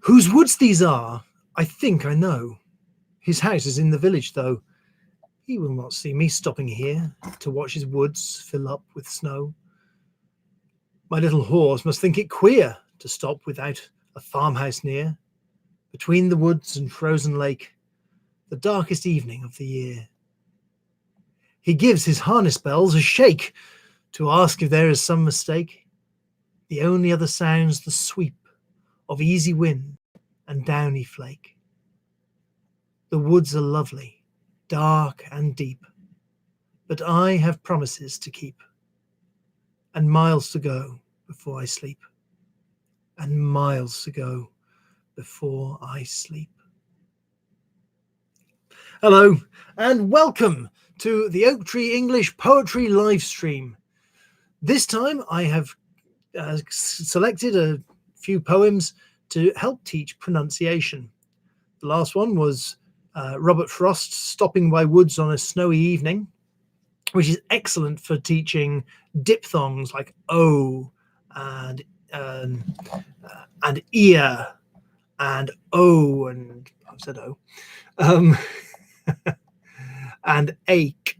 Whose woods these are, I think I know. His house is in the village, though. He will not see me stopping here to watch his woods fill up with snow. My little horse must think it queer to stop without a farmhouse near, between the woods and frozen lake, the darkest evening of the year. He gives his harness bells a shake to ask if there is some mistake. The only other sound's the sweep of easy wind and downy flake. The woods are lovely, dark and deep, but I have promises to keep, and miles to go before I sleep, and miles to go before I sleep. Hello, and welcome to the Oak Tree English Poetry live stream. This time I have selected a few poems to help teach pronunciation. The last one was Robert Frost, Stopping by Woods on a Snowy Evening, which is excellent for teaching diphthongs like O and ear and O, and I've said O, and ache.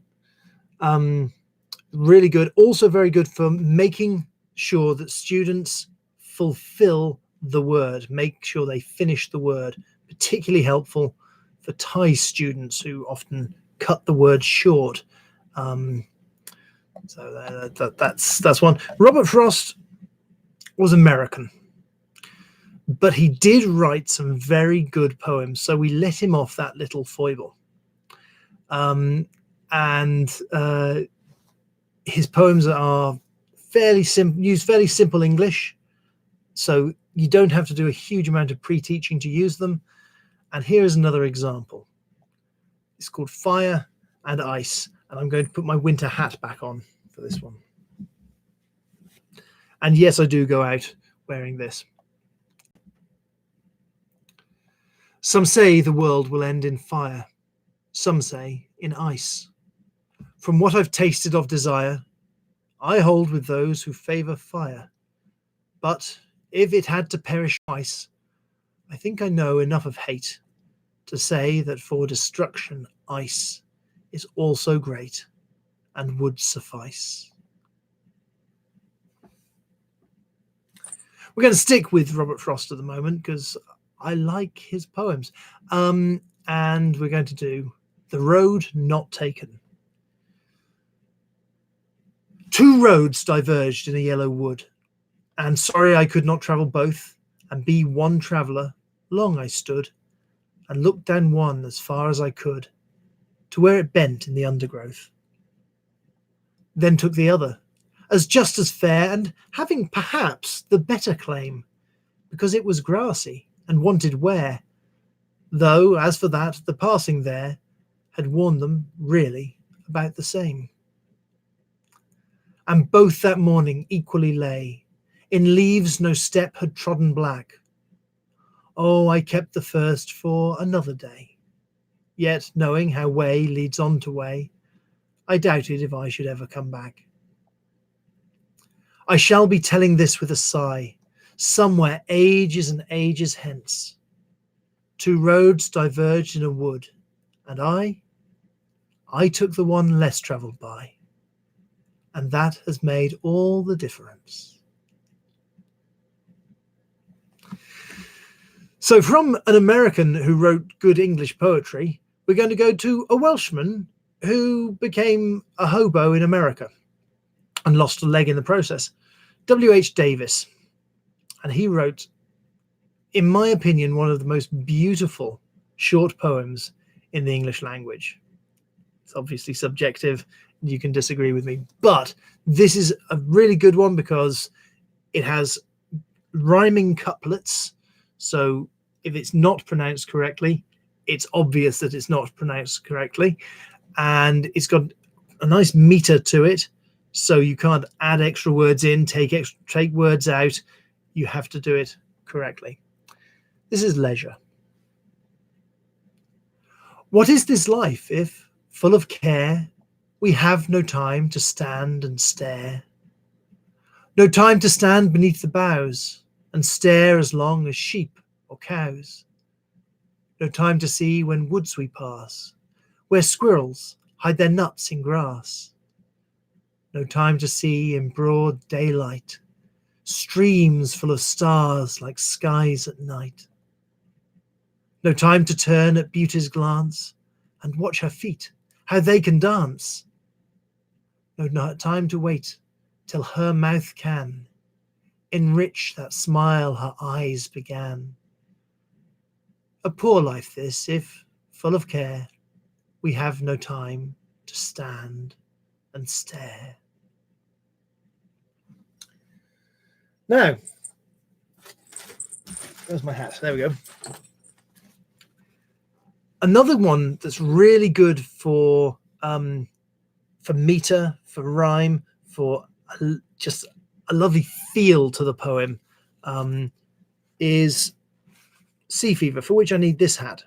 Really good. Also very good for making sure that students fulfill the word, make sure they finish the word. Particularly helpful for Thai students who often cut the word short. So that's one. Robert Frost was American, but he did write some very good poems, so we let him off that little foible. His poems are fairly simple, use fairly simple English, so you don't have to do a huge amount of pre-teaching to use them. And here is another example. It's called Fire and Ice, and I'm going to put my winter hat back on for this one. And yes, I do go out wearing this. Some say the world will end in fire. Some say in ice. From what I've tasted of desire, I hold with those who favour fire. But if it had to perish twice, I think I know enough of hate to say that for destruction ice is also great and would suffice. We're going to stick with Robert Frost at the moment because I like his poems. And we're going to do The Road Not Taken. Two roads diverged in a yellow wood, and sorry I could not travel both, and be one traveller. Long I stood, and looked down one as far as I could, to where it bent in the undergrowth. Then took the other, as just as fair, and having perhaps the better claim, because it was grassy and wanted wear, though, as for that, the passing there had worn them really about the same. And both that morning equally lay, in leaves no step had trodden black. Oh, I kept the first for another day, yet knowing how way leads on to way, I doubted if I should ever come back. I shall be telling this with a sigh, somewhere ages and ages hence. Two roads diverged in a wood, and I took the one less travelled by, and that has made all the difference. So from an American who wrote good English poetry, we're going to go to a Welshman who became a hobo in America and lost a leg in the process, W.H. Davis. And he wrote, in my opinion, one of the most beautiful short poems in the English language. It's obviously subjective. You can disagree with me, but this is a really good one because it has rhyming couplets. So if it's not pronounced correctly, it's obvious that it's not pronounced correctly. And it's got a nice meter to it. So you can't add extra words in, take words out. You have to do it correctly. This is leisure. What is this life if, full of care, we have no time to stand and stare? No time to stand beneath the boughs and stare as long as sheep or cows. No time to see when woods we pass, where squirrels hide their nuts in grass. No time to see in broad daylight streams full of stars like skies at night. No time to turn at beauty's glance and watch her feet, how they can dance. No time to wait till her mouth can enrich that smile her eyes began. A poor life this, if, full of care, we have no time to stand and stare. Now, there's my hat. There we go. Another one that's really good for meter, for rhyme, for just a lovely feel to the poem, is Sea Fever, for which I need this hat.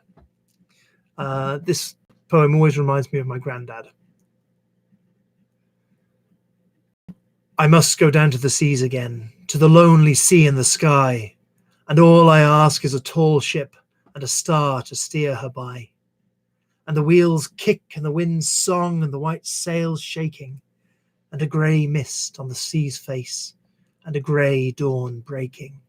This poem always reminds me of my granddad. I must go down to the seas again, to the lonely sea and the sky, and all I ask is a tall ship and a star to steer her by. And the wheels kick and the wind's song and the white sails shaking, and a grey mist on the sea's face and a grey dawn breaking.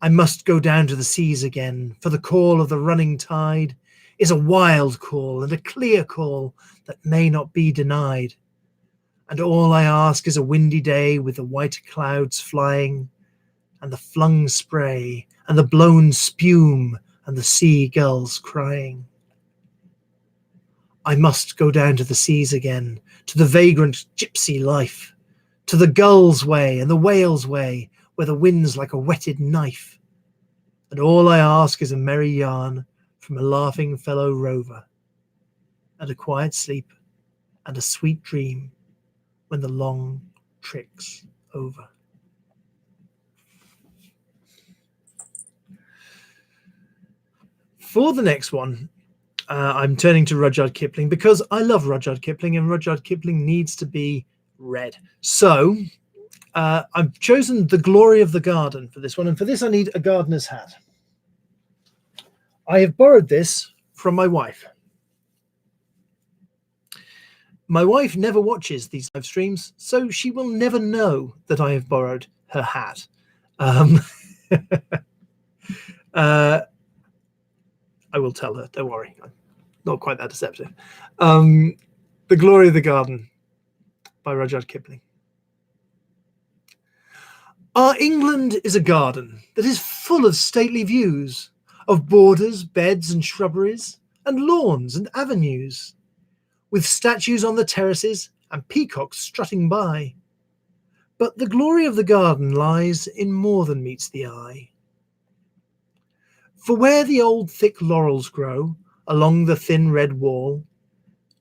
I must go down to the seas again, for the call of the running tide is a wild call and a clear call that may not be denied. And all I ask is a windy day with the white clouds flying, and the flung spray, and the blown spume, and the seagulls crying. I must go down to the seas again, to the vagrant gypsy life, to the gull's way and the whale's way, where the wind's like a whetted knife. And all I ask is a merry yarn from a laughing fellow rover, and a quiet sleep, and a sweet dream when the long trick's over. For the next one, I'm turning to Rudyard Kipling because I love Rudyard Kipling and Rudyard Kipling needs to be read. So I've chosen The Glory of the Garden for this one, and for this I need a gardener's hat. I have borrowed this from my wife. My wife never watches these live streams, so she will never know that I have borrowed her hat. I will tell her, don't worry. I'm not quite that deceptive. The Glory of the Garden by Rudyard Kipling. Our England is a garden that is full of stately views, of borders, beds and shrubberies, and lawns and avenues, with statues on the terraces and peacocks strutting by. But the glory of the garden lies in more than meets the eye. For where the old thick laurels grow along the thin red wall,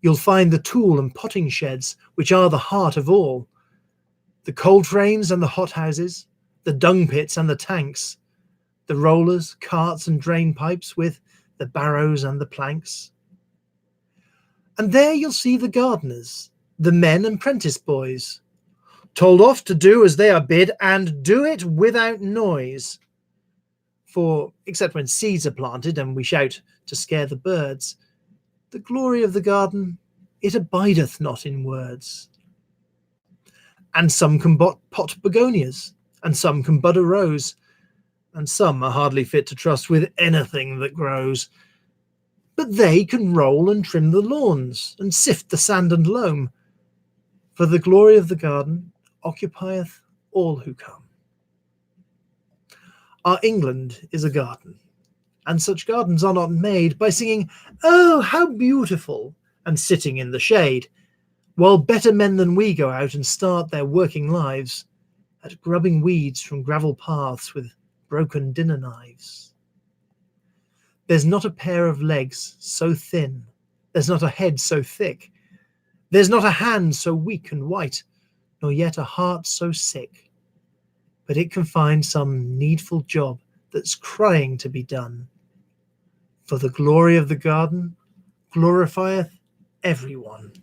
you'll find the tool and potting sheds which are the heart of all, the cold frames and the hothouses, the dung pits and the tanks, the rollers, carts and drain pipes with the barrows and the planks. And there you'll see the gardeners, the men and prentice boys, told off to do as they are bid and do it without noise. For, except when seeds are planted and we shout to scare the birds, the glory of the garden, it abideth not in words. And some can pot begonias, and some can bud a rose, and some are hardly fit to trust with anything that grows. But they can roll and trim the lawns, and sift the sand and loam, for the glory of the garden occupieth all who come. Our England is a garden, and such gardens are not made by singing, "Oh, how beautiful," and sitting in the shade, while better men than we go out and start their working lives at grubbing weeds from gravel paths with broken dinner knives. There's not a pair of legs so thin, there's not a head so thick, there's not a hand so weak and white, nor yet a heart so sick, but it can find some needful job that's crying to be done. For the glory of the garden glorifieth everyone.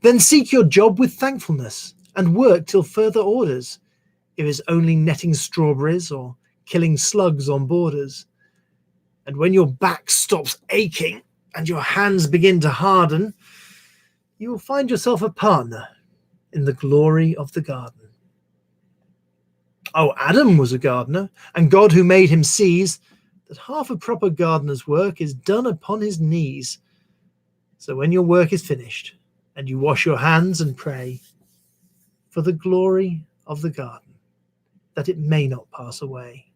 Then seek your job with thankfulness, and work till further orders, if it's only netting strawberries, or killing slugs on borders. And when your back stops aching and your hands begin to harden, you will find yourself a partner in the glory of the garden. Oh, Adam was a gardener, and God who made him sees that half a proper gardener's work is done upon his knees. So when your work is finished, and you wash your hands and pray for the glory of the garden, that it may not pass away.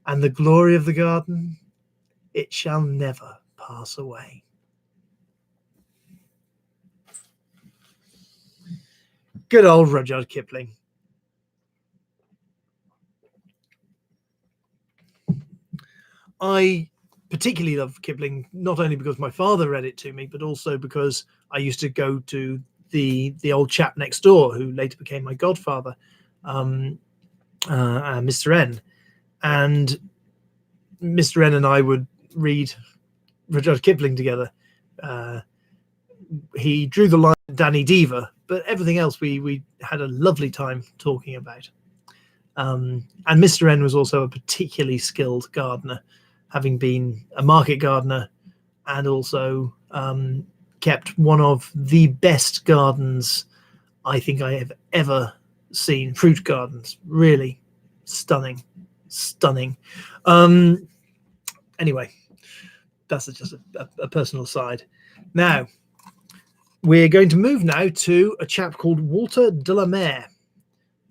And the glory of the garden, it shall never pass away. Good old Rudyard Kipling. I particularly love Kipling, not only because my father read it to me, but also because I used to go to the old chap next door who later became my godfather, Mr. N. And Mr. N and I would read Rudyard Kipling together. He drew the line Danny Deever, but everything else we had a lovely time talking about. And Mr. N was also a particularly skilled gardener, having been a market gardener and also kept one of the best gardens I think I have ever seen. Fruit gardens, really stunning. Anyway, that's just a personal side. Now, we're going to move now to a chap called Walter de la Mare.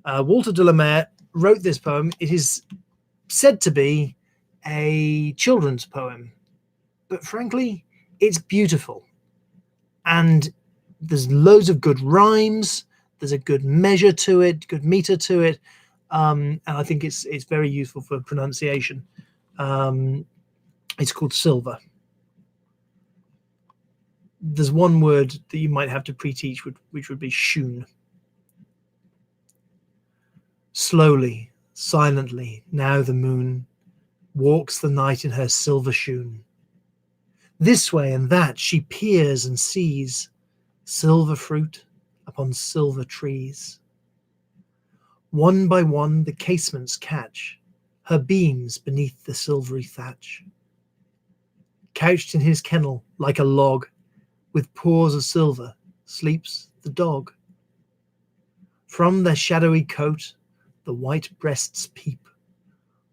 Walter de la Mare wrote this poem. It is said to be a children's poem, but frankly, it's beautiful. And there's loads of good rhymes. There's a good measure to it, good meter to it. And I think it's very useful for pronunciation. It's called Silver. There's one word that you might have to pre-teach, which would be shoon. Slowly, silently, now the moon walks the night in her silver shoon. This way and that she peers and sees silver fruit upon silver trees. One by one the casements catch her beams beneath the silvery thatch. Couched in his kennel like a log, with paws of silver, sleeps the dog. From their shadowy coat the white breasts peep,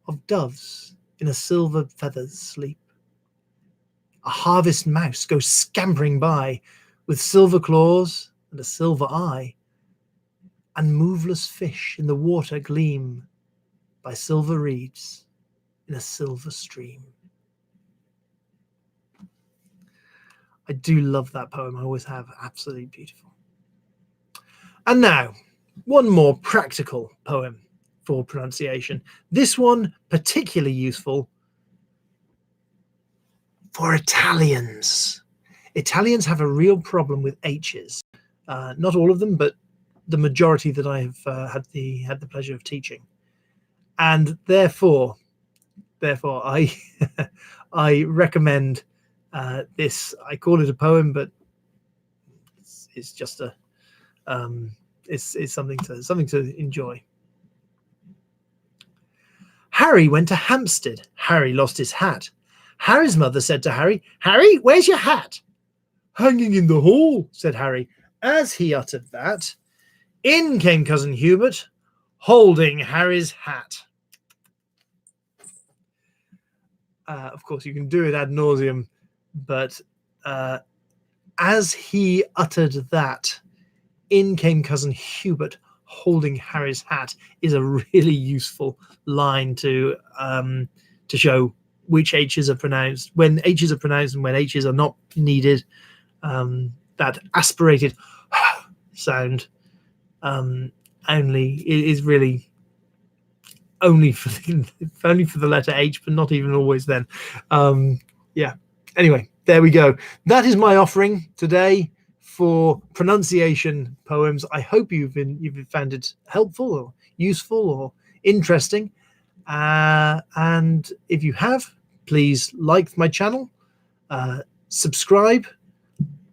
of doves in a silver feather's sleep. A harvest mouse goes scampering by, with silver claws and a silver eye, and moveless fish in the water gleam by silver reeds in a silver stream. I do love that poem. I always have. Absolutely beautiful. And now, one more practical poem for pronunciation. This one particularly useful for Italians. Italians have a real problem with H's. Not all of them, but the majority that I have had the pleasure of teaching. And therefore I I recommend this. I call it a poem, but it's just a it's something to enjoy. Harry went to Hampstead. Harry lost his hat. Harry's mother said to Harry, "Harry, where's your hat?" "Hanging in the hall," said Harry. As he uttered that, in came Cousin Hubert, holding Harry's hat. Of course, you can do it ad nauseum, but as he uttered that, in came Cousin Hubert, holding Harry's hat, is a really useful line to show which H's are pronounced, when H's are pronounced and when H's are not needed. That aspirated sound only is really only for the letter H, but not even always then. Yeah. Anyway, there we go. That is my offering today for pronunciation poems. I hope you've found it helpful or useful or interesting. And if you have, please like my channel, subscribe,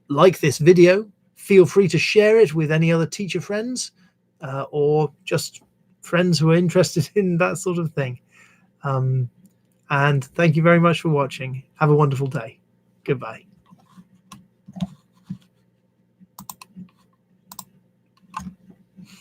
like this video. Feel free to share it with any other teacher friends, or just friends who are interested in that sort of thing. And thank you very much for watching. Have a wonderful day. Goodbye.